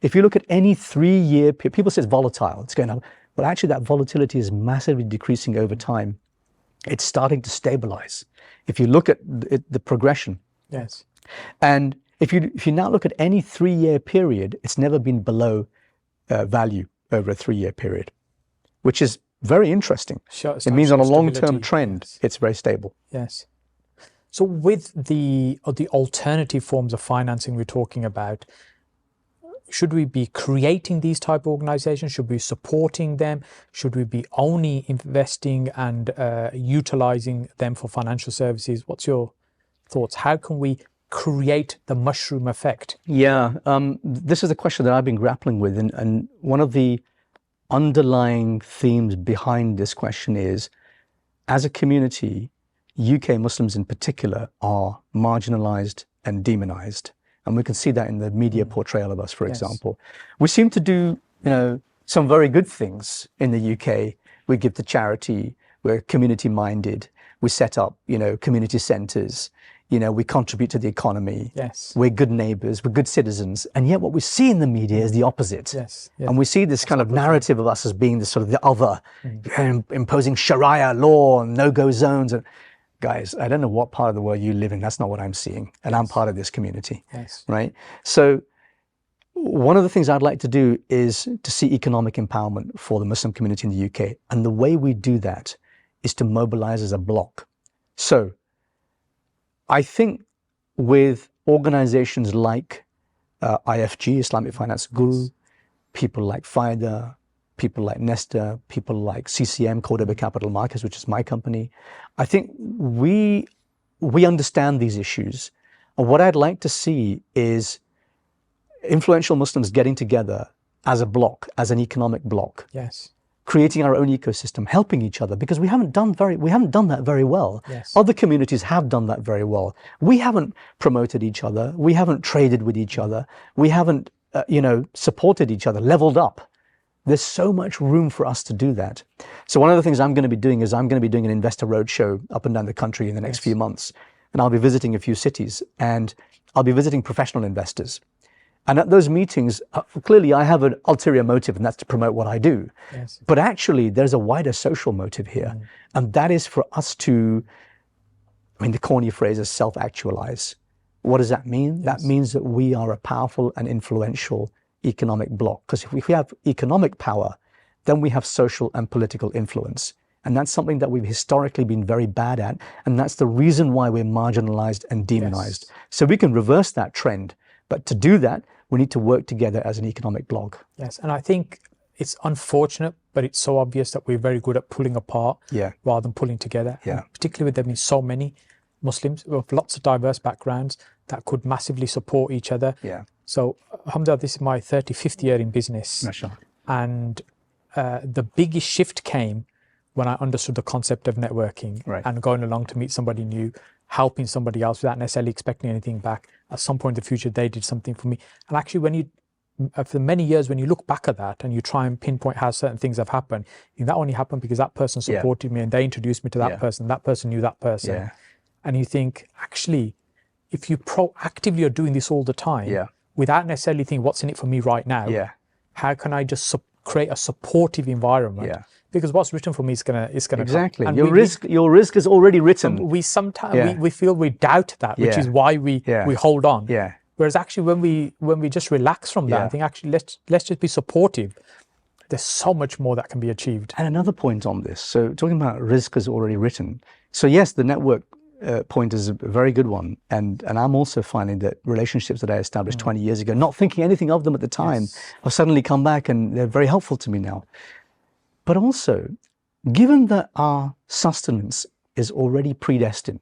if you look at any 3-year period, people say it's volatile, it's going up. Well, actually, that volatility is massively decreasing over time. It's starting to stabilize. If you look at the progression. Yes. And if you now look at any 3-year period, it's never been below value over a 3-year period, which is very interesting. Sure, it means on a long-term trend, it's very stable. Yes. So with the alternative forms of financing we're talking about, should we be creating these type of organizations? Should we be supporting them? Should we be only investing and utilizing them for financial services? What's your thoughts? How can we create the mushroom effect? Yeah, this is a question that I've been grappling with. And one of the underlying themes behind this question is, as a community, UK Muslims in particular are marginalized and demonized. And we can see that in the media portrayal of us, for example. We seem to do, some very good things in the UK. We give to charity, we're community-minded, we set up, community centers, we contribute to the economy. Yes. We're good neighbors, we're good citizens. And yet what we see in the media is the opposite. Yes. Yes. And we see this kind of narrative of us as being the sort of the other, imposing Sharia law and no-go zones. And guys, I don't know what part of the world you live in. That's not what I'm seeing. And I'm part of this community, right? So one of the things I'd like to do is to see economic empowerment for the Muslim community in the UK. And the way we do that is to mobilize as a bloc. So I think with organizations like IFG, Islamic Finance Guru, people like FIDA, people like Nesta, people like CCM, Cordoba Capital Markets, which is my company, I think we understand these issues. And what I'd like to see is influential Muslims getting together as a block, as an economic block. Yes. Creating our own ecosystem, helping each other, because we haven't done that very well. Yes. Other communities have done that very well. We haven't promoted each other. We haven't traded with each other. We haven't, supported each other, leveled up. There's so much room for us to do that. So one of the things I'm going to be doing is I'm going to be doing an investor roadshow up and down the country in the next few months, and I'll be visiting a few cities, and I'll be visiting professional investors. And at those meetings, clearly I have an ulterior motive, and that's to promote what I do. Yes. But actually, there's a wider social motive here. And that is for us to, the corny phrase is self-actualize. What does that mean? Yes. That means that we are a powerful and influential economic bloc. Because if we have economic power, then we have social and political influence. And that's something that we've historically been very bad at. And that's the reason why we're marginalized and demonized. Yes. So we can reverse that trend. But to do that, we need to work together as an economic bloc. Yes, and I think it's unfortunate, but it's so obvious that we're very good at pulling apart rather than pulling together. Yeah. And particularly with there being so many Muslims with lots of diverse backgrounds that could massively support each other. Yeah. So, alhamdulillah, this is my 35th year in business. Mashallah. And the biggest shift came when I understood the concept of networking and going along to meet somebody new, helping somebody else without necessarily expecting anything back. At some point in the future, they did something for me. And actually, when you, for many years, when you look back at that and you try and pinpoint how certain things have happened, that only happened because that person supported me and they introduced me to that person knew that person. Yeah. And you think, actually, if you proactively are doing this all the time, without necessarily thinking, what's in it for me right now? How can I just create a supportive environment? Because what's written for me is gonna exactly. Come. Your risk is already written. We sometimes we feel we doubt that, which is why we hold on. Whereas actually, when we just relax from that and think, actually, let's just be supportive, there's so much more that can be achieved. And another point on this. So talking about risk is already written. So yes, the network point is a very good one. And I'm also finding that relationships that I established 20 years ago, not thinking anything of them at the time, have suddenly come back and they're very helpful to me now. But also, given that our sustenance is already predestined,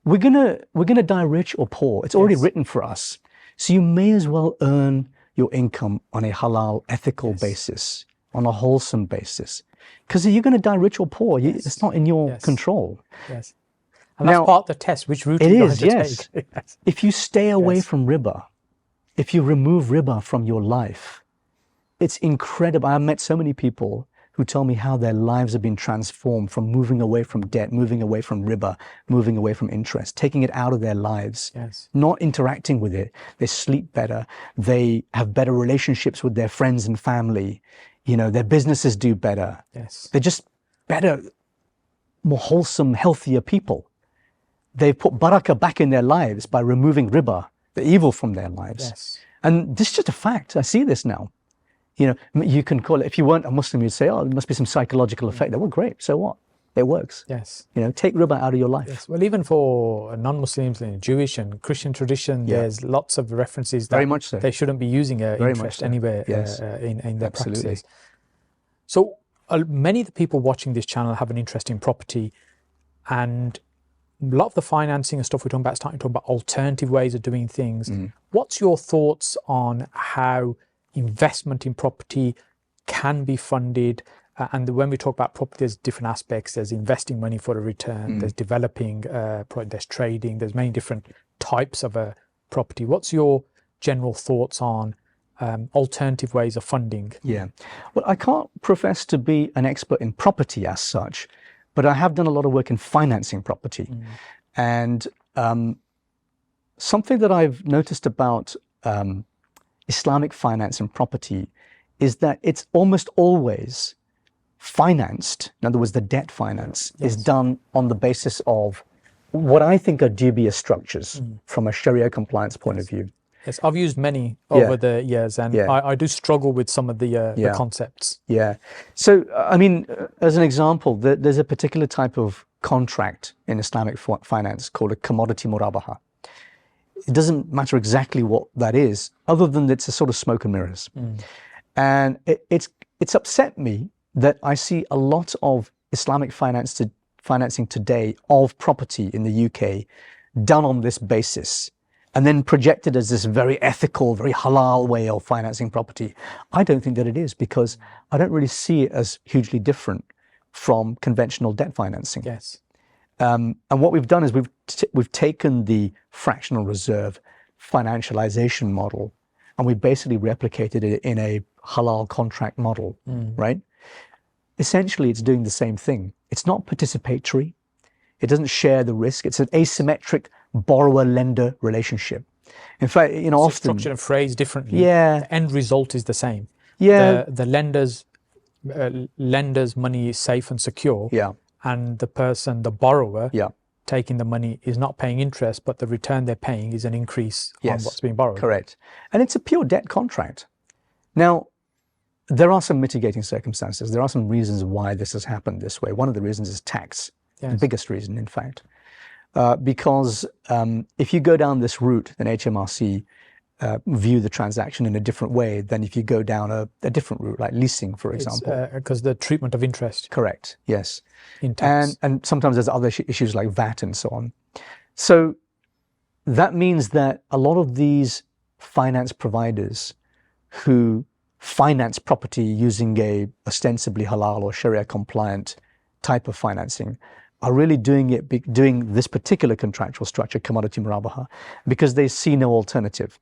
we're gonna die rich or poor. It's already written for us. So you may as well earn your income on a halal, ethical basis, on a wholesome basis, because you're gonna die rich or poor. It's not in your control. Yes. And that's part of the test, which route you're going to take. If you stay away from riba, if you remove riba from your life, it's incredible. I've met so many people who tell me how their lives have been transformed from moving away from debt, moving away from riba, moving away from interest, taking it out of their lives, not interacting with it. They sleep better. They have better relationships with their friends and family. Their businesses do better. They're just better, more wholesome, healthier people. They've put barakah back in their lives by removing riba, the evil, from their lives. And this is just a fact. I see this now. You can call it, if you weren't a Muslim, you'd say, oh, there must be some psychological effect there. Well, great, so what? It works. Take riba out of your life. Well, even for non-Muslims in Jewish and Christian tradition, there's lots of references that very much so. They shouldn't be using interest anywhere in their practices. So many of the people watching this channel have an interest in property, and a lot of the financing and stuff we're talking about, starting to talk about alternative ways of doing things. What's your thoughts on how investment in property can be funded? And when we talk about property, there's different aspects. There's investing money for a return, there's developing, there's trading, there's many different types of a property. What's your general thoughts on alternative ways of funding? Well, I can't profess to be an expert in property as such, but I have done a lot of work in financing property. And something that I've noticed about Islamic finance and property is that it's almost always financed. In other words, the debt finance is done on the basis of what I think are dubious structures from a Sharia compliance point of view. Yes, I've used many over the years, and I do struggle with some of the concepts. So, as an example, there's a particular type of contract in Islamic finance called a commodity murabaha. It doesn't matter exactly what that is, other than it's a sort of smoke and mirrors. And it's upset me that I see a lot of Islamic financing today of property in the UK done on this basis. and then projected as this very ethical, very halal way of financing property. I don't think that it is, because I don't really see it as hugely different from conventional debt financing. Yes. And what we've done is we've taken the fractional reserve financialization model, and we basically replicated it in a halal contract model, right? Essentially, it's doing the same thing. It's not participatory. It doesn't share the risk. It's an asymmetric borrower-lender relationship. In fact, you know, So often structured and phrased differently. Yeah. The end result is the same. Yeah. The lender's money is safe and secure. Yeah. And the borrower, Yeah. taking the money is not paying interest, but the return they're paying is an increase on Yes. what's being borrowed. Correct. And it's a pure debt contract. Now, there are some mitigating circumstances. There are some reasons why this has happened this way. One of the reasons is tax. Yes. The biggest reason, in fact. Because if you go down this route, then HMRC view the transaction in a different way than if you go down a different route, like leasing, for example. Because the treatment of interest. Correct, yes. In tax. And sometimes there's other issues like VAT and so on. So that means that a lot of these finance providers who finance property using a ostensibly halal or Sharia compliant type of financing are really doing this particular contractual structure, commodity murabaha, because they see no alternative.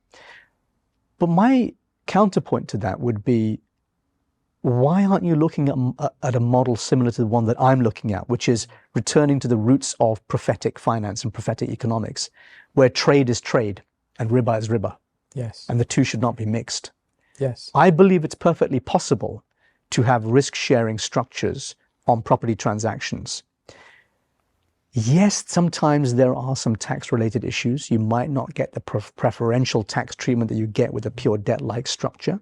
But my counterpoint to that would be, why aren't you looking at a model similar to the one that I'm looking at, which is returning to the roots of prophetic finance and prophetic economics, where trade is trade and riba is riba, Yes. and the two should not be mixed. Yes. I believe it's perfectly possible to have risk-sharing structures on property transactions. Yes, sometimes there are some tax-related issues. You might not get the preferential tax treatment that you get with a pure debt-like structure,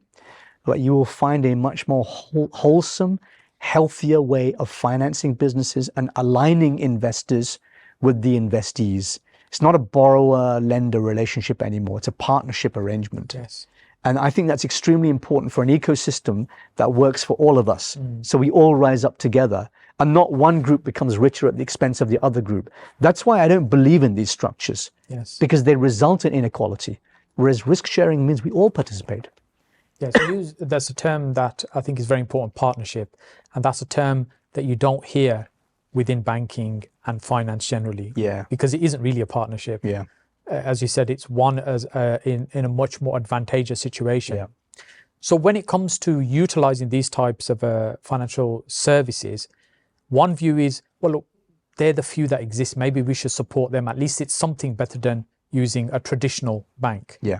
but you will find a much more wholesome, healthier way of financing businesses and aligning investors with the investees. It's not a borrower-lender relationship anymore. It's a partnership arrangement. Yes. And I think that's extremely important for an ecosystem that works for all of us. So we all rise up together and not one group becomes richer at the expense of the other group. That's why I don't believe in these structures. Yes. Because they result in inequality. Whereas risk sharing means we all participate. Yes. That's a term that I think is very important, partnership. And that's a term that you don't hear within banking and finance generally. Yeah. Because it isn't really a partnership. Yeah. As you said, it's one as in a much more advantageous situation. Yeah. So when it comes to utilizing these types of financial services, one view is, well, look, they're the few that exist. Maybe we should support them. At least it's something better than using a traditional bank. Yeah.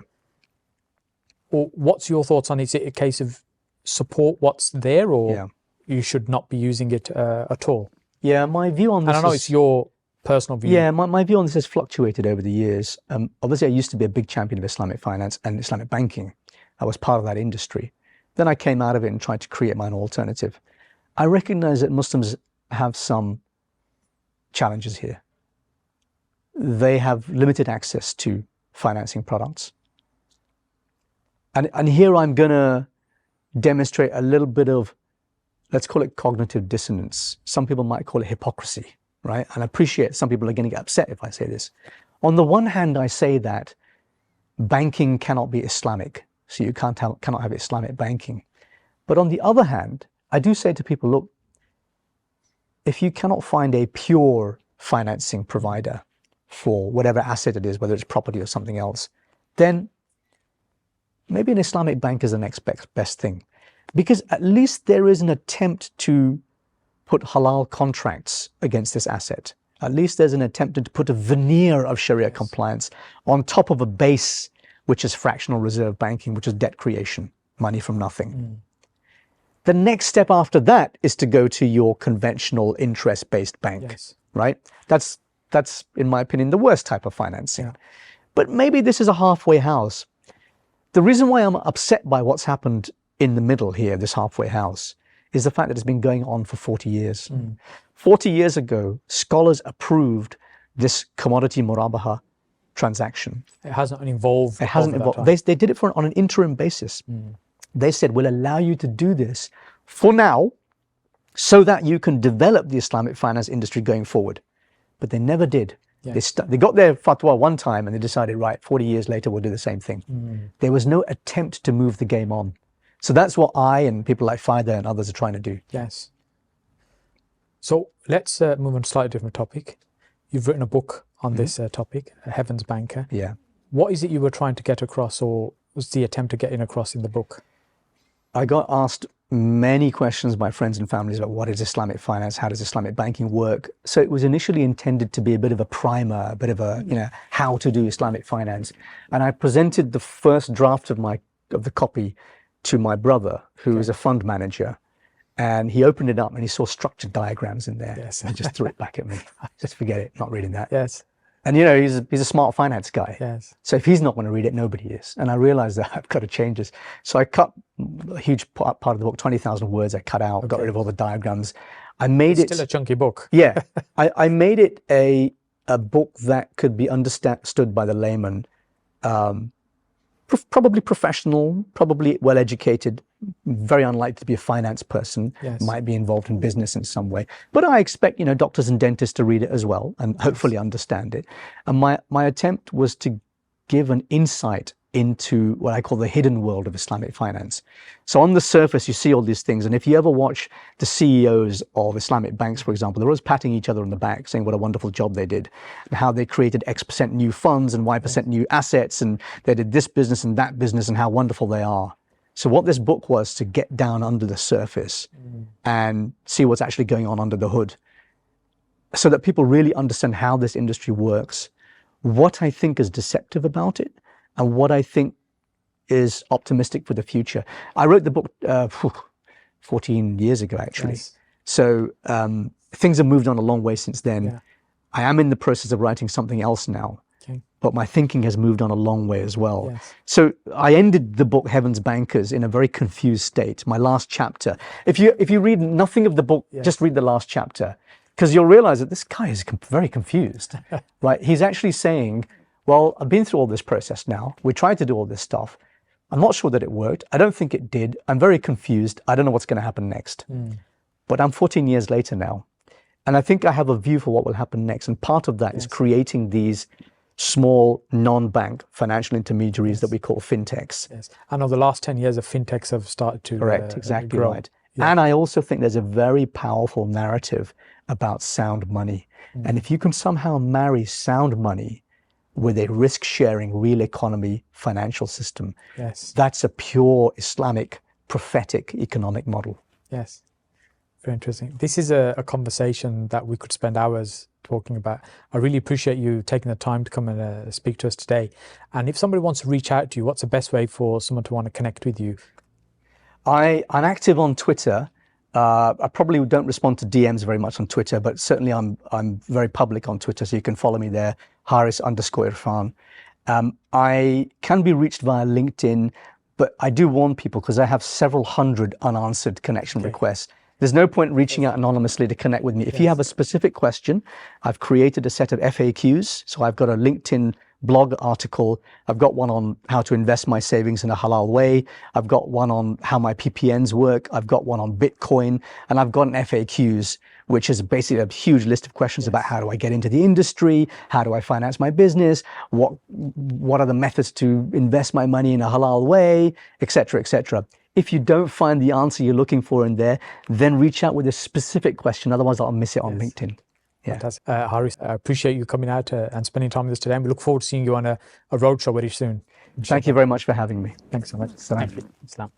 Or what's your thoughts on it? Is it a case of support what's there, or you should not be using it at all? Yeah, my view on this And I know it's your personal view. Yeah, my view on this has fluctuated over the years. Obviously, I used to be a big champion of Islamic finance and Islamic banking. I was part of that industry. Then I came out of it and tried to create my own alternative. I recognize that Muslims have some challenges here. They have limited access to financing products. And here I'm going to demonstrate a little bit of, let's call it cognitive dissonance. Some people might call it hypocrisy, right? And I appreciate some people are going to get upset if I say this. On the one hand, I say that banking cannot be Islamic, so you cannot have Islamic banking. But on the other hand, I do say to people, look, if you cannot find a pure financing provider for whatever asset it is, whether it's property or something else, then maybe an Islamic bank is the next best thing. Because at least there is an attempt to put halal contracts against this asset. At least there's an attempt to put a veneer of Sharia compliance on top of a base, which is fractional reserve banking, which is debt creation, money from nothing. The next step after that is to go to your conventional interest-based bank, right? That's, in my opinion, the worst type of financing. But maybe this is a halfway house. The reason why I'm upset by what's happened in the middle here, this halfway house, is the fact that it's been going on for 40 years. 40 years ago, scholars approved this commodity murabaha transaction. It hasn't evolved. It hasn't evolved. They did it on an interim basis. They said, we'll allow you to do this for now so that you can develop the Islamic finance industry going forward. But they never did. They got their fatwa one time and they decided, right, 40 years later, we'll do the same thing. There was no attempt to move the game on. So that's what I and people like Fida and others are trying to do. Yes. So let's move on to a slightly different topic. You've written a book on this topic, Heaven's Banker. Yeah. What is it you were trying to get across, or was the attempt to get in across in the book? I got asked many questions by friends and families about what is Islamic finance, how does Islamic banking work. So it was initially intended to be a bit of a primer, a bit of a, how to do Islamic finance. And I presented the first draft of the copy to my brother, who is a fund manager. And he opened it up and he saw structured diagrams in there. Yes. And just threw it back at me. Just forget it, not reading that. Yes. And he's a smart finance guy. Yes. So if he's not going to read it, nobody is. And I realized that I've got to change this. So I cut a huge part of the book, 20,000 words I cut out, got rid of all the diagrams. I made it's still a chunky book. Yeah. I made it a book that could be understood by the layman, probably professional, probably well-educated, very unlikely to be a finance person, might be involved in business in some way. But I expect, doctors and dentists to read it as well and hopefully understand it. And my attempt was to give an insight into what I call the hidden world of Islamic finance. So on the surface, you see all these things. And if you ever watch the CEOs of Islamic banks, for example, they're always patting each other on the back, saying what a wonderful job they did and how they created X% new funds and Y% new assets. And they did this business and that business and how wonderful they are. So what this book was to get down under the surface and see what's actually going on under the hood so that people really understand how this industry works, what I think is deceptive about it, and what I think is optimistic for the future. I wrote the book 14 years ago, actually. Nice. So things have moved on a long way since then. Yeah. I am in the process of writing something else now, but my thinking has moved on a long way as well. Yes. So I ended the book Heaven's Bankers in a very confused state. My last chapter. If you read nothing of the book, just read the last chapter, because you'll realize that this guy is very confused, right? He's actually saying, well, I've been through all this process now. We tried to do all this stuff. I'm not sure that it worked. I don't think it did. I'm very confused. I don't know what's going to happen next. But I'm 14 years later now. And I think I have a view for what will happen next. And part of that is creating these small non-bank financial intermediaries that we call fintechs. Yes. I know the last 10 years of fintechs have started to Correct, exactly grow. Right. Yeah. And I also think there's a very powerful narrative about sound money. And if you can somehow marry sound money with a risk-sharing, real economy financial system, that's a pure Islamic prophetic economic model. Yes, very interesting. This is a conversation that we could spend hours talking about. I really appreciate you taking the time to come and speak to us today. And if somebody wants to reach out to you, what's the best way for someone to want to connect with you? I'm active on Twitter. I probably don't respond to DMs very much on Twitter, but certainly I'm very public on Twitter, so you can follow me there, Harris_Irfan. I can be reached via LinkedIn, but I do warn people because I have several hundred unanswered connection requests. There's no point reaching out anonymously to connect with me. If you have a specific question, I've created a set of FAQs. So I've got a LinkedIn blog article. I've got one on how to invest my savings in a halal way. I've got one on how my PPNs work. I've got one on Bitcoin, and I've got an FAQs, which is basically a huge list of questions about how do I get into the industry? How do I finance my business? What are the methods to invest my money in a halal way, et cetera, et cetera. If you don't find the answer you're looking for in there, then reach out with a specific question. Otherwise, I'll miss it on LinkedIn. Yeah. Fantastic. Harris, I appreciate you coming out and spending time with us today. And we look forward to seeing you on a roadshow very soon. Thank you very much for having me. Thanks so much. Thank you. Islam.